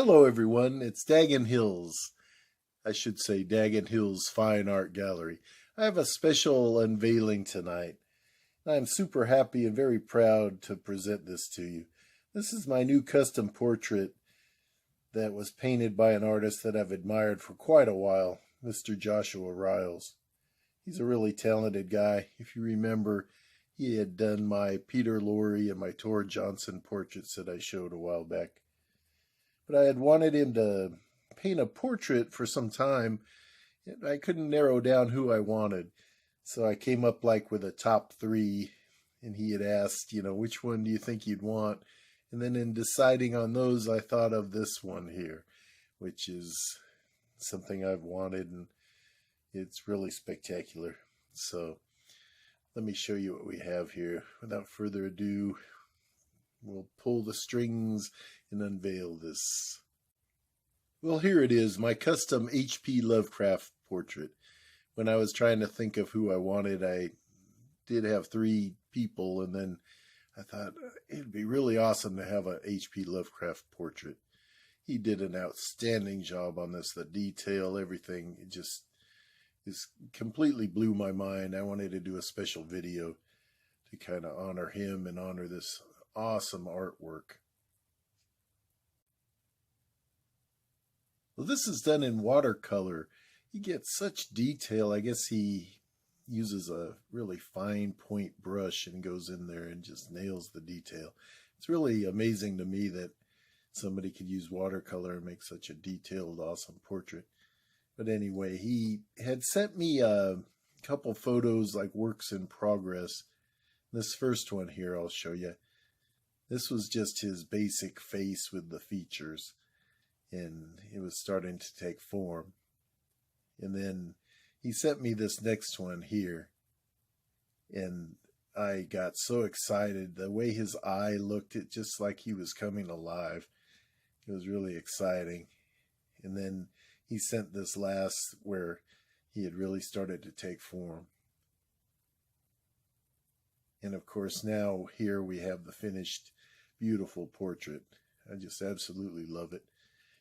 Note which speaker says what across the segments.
Speaker 1: Hello, everyone. It's Dagonhills. I should say Dagonhills Fine Art Gallery. I have a special unveiling tonight. I'm super happy and very proud to present this to you. This is my new custom portrait that was painted by an artist that I've admired for quite a while, Mr. Joshua Riles. He's a really talented guy. If you remember, he had done my Peter Lorre and my Tor Johnson portraits that I showed a while back. But I had wanted him to paint a portrait for some time. I couldn't narrow down who I wanted. So I came up with a top three, and he had asked, which one do you think you'd want? And then in deciding on those, I thought of this one here, which is something I've wanted, and it's really spectacular. So let me show you what we have here. Without further ado, we'll pull the strings and unveil this. Well, here it is, my custom H.P. Lovecraft portrait. When I was trying to think of who I wanted, I did have three people, and then I thought it'd be really awesome to have a H.P. Lovecraft portrait. He did an outstanding job on this. The detail, everything, it just completely blew my mind. I wanted to do a special video to kind of honor him and honor this awesome artwork. Well, this is done in watercolor. You get such detail. I guess he uses a really fine point brush and goes in there and just nails the detail. It's really amazing to me that somebody could use watercolor and make such a detailed, awesome portrait. But anyway, he had sent me a couple photos, like works in progress. This first one here I'll show you. This was just his basic face with the features, and it was starting to take form. And then he sent me this next one here, and I got so excited. The way his eye looked, it just like he was coming alive. It was really exciting. And then he sent this last where he had really started to take form. And of course now here we have the finished beautiful portrait. I just absolutely love it.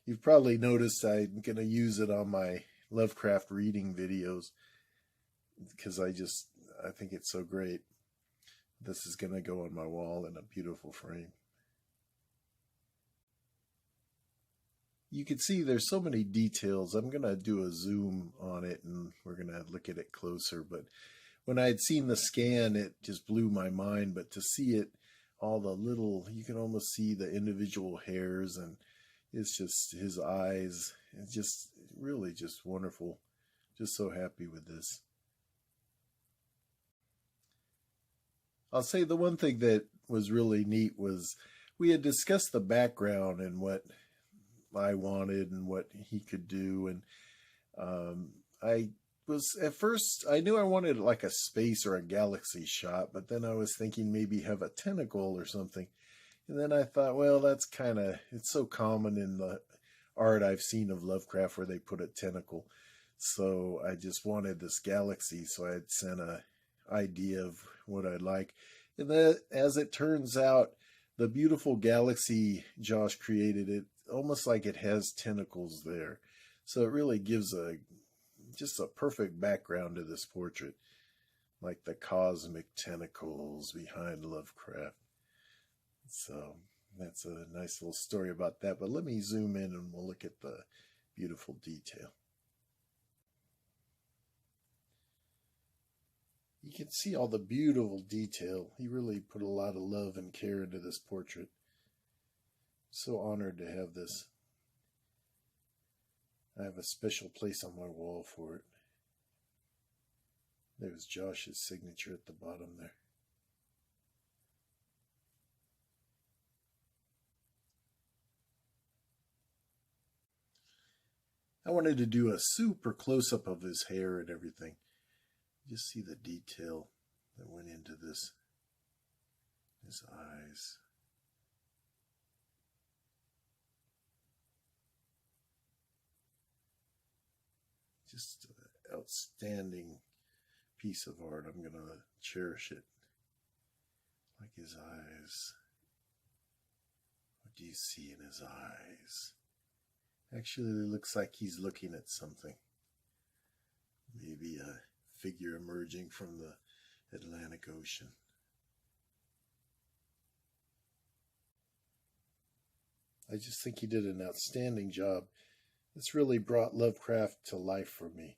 Speaker 1: You've probably noticed I'm going to use it on my Lovecraft reading videos because I think it's so great. This is going to go on my wall in a beautiful frame. You can see there's so many details. I'm going to do a zoom on it and we're going to look at it closer. But when I had seen the scan, it just blew my mind. But to see it, all the little, you can almost see the individual hairs, and it's just his eyes. It's just really just wonderful. Just so happy with this. I'll say the one thing that was really neat was we had discussed the background and what I wanted and what he could do. And I was, at first, I knew I wanted like a space or a galaxy shot, but then I was thinking maybe have a tentacle or something. And then I thought, well, that's it's so common in the art I've seen of Lovecraft where they put a tentacle. So I just wanted this galaxy, so I had sent a idea of what I'd like. And then, as it turns out, the beautiful galaxy Josh created, it almost like it has tentacles there. So it really gives just a perfect background to this portrait, like the cosmic tentacles behind Lovecraft. So that's a nice little story about that. But let me zoom in and we'll look at the beautiful detail. You can see all the beautiful detail. He really put a lot of love and care into this portrait. So honored to have this. I have a special place on my wall for it. There's Josh's signature at the bottom there. I wanted to do a super close-up of his hair and everything. Just see the detail that went into this. His eyes. Just an outstanding piece of art. I'm going to cherish it. Like his eyes. What do you see in his eyes? Actually, it looks like he's looking at something. Maybe a figure emerging from the Atlantic Ocean. I just think he did an outstanding job. This really brought Lovecraft to life for me.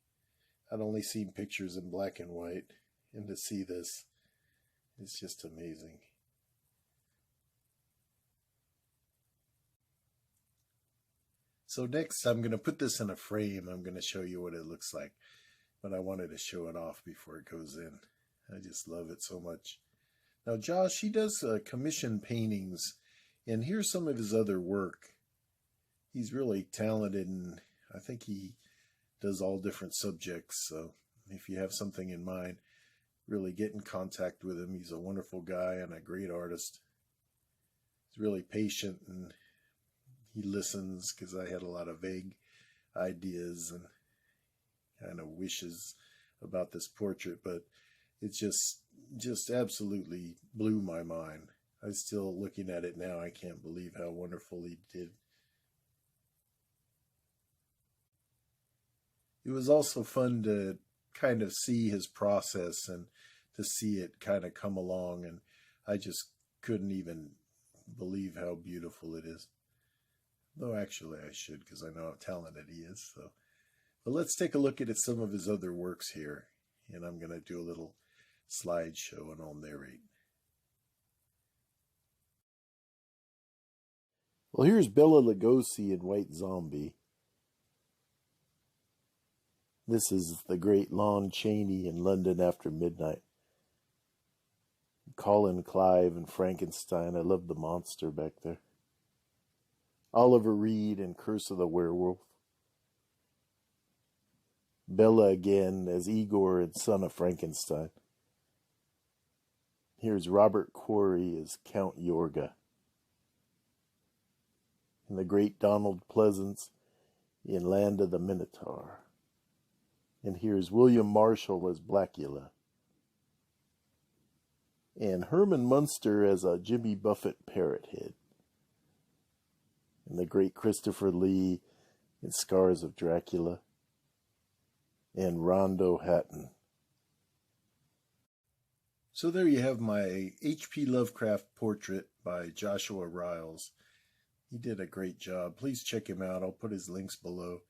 Speaker 1: I'd only seen pictures in black and white, and to see this, it's just amazing. So next, I'm going to put this in a frame. I'm going to show you what it looks like. But I wanted to show it off before it goes in. I just love it so much. Now, Josh, he does commission paintings, and here's some of his other work. He's really talented, and I think he does all different subjects. So if you have something in mind, really get in contact with him. He's a wonderful guy and a great artist. He's really patient, and he listens, because I had a lot of vague ideas and kind of wishes about this portrait, but it just absolutely blew my mind. I'm still looking at it now. I can't believe how wonderful he did. It was also fun to kind of see his process and to see it kind of come along, and I just couldn't even believe how beautiful it is. Though actually I should, because I know how talented he is. So, but let's take a look at some of his other works here, and I'm going to do a little slideshow and I'll narrate. Well, here's Bela Lugosi in White Zombie. This is the great Lon Chaney in London After Midnight. Colin Clive and Frankenstein. I love the monster back there. Oliver Reed in Curse of the Werewolf. Bella again as Igor in Son of Frankenstein. Here's Robert Quarry as Count Yorga. And the great Donald Pleasance in Land of the Minotaur. And here's William Marshall as Blackula. And Herman Munster as a Jimmy Buffett parrot head. And the great Christopher Lee in Scars of Dracula. And Rondo Hatton. So there you have my H.P. Lovecraft portrait by Joshua Riles. He did a great job. Please check him out. I'll put his links below.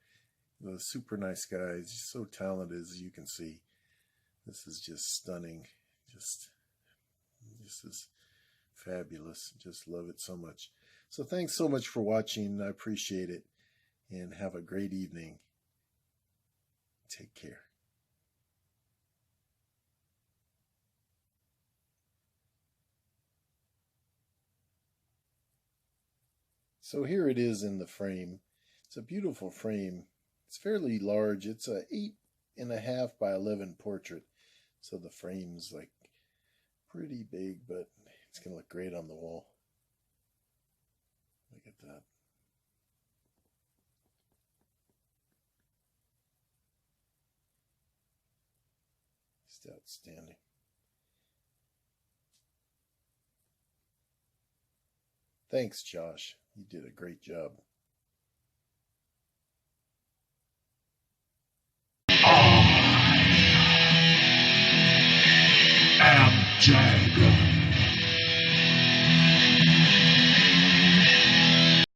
Speaker 1: The super nice guy. He's just so talented, as you can see. This is just stunning. This is fabulous. Just love it so much. So thanks so much for watching. I appreciate it. And have a great evening. Take care. So here it is in the frame. It's a beautiful frame. It's fairly large. It's a 8.5 by 11 portrait. So the frame's like pretty big, but it's going to look great on the wall. Look at that. Just outstanding. Thanks, Josh. You did a great job.
Speaker 2: I am Dagonhills.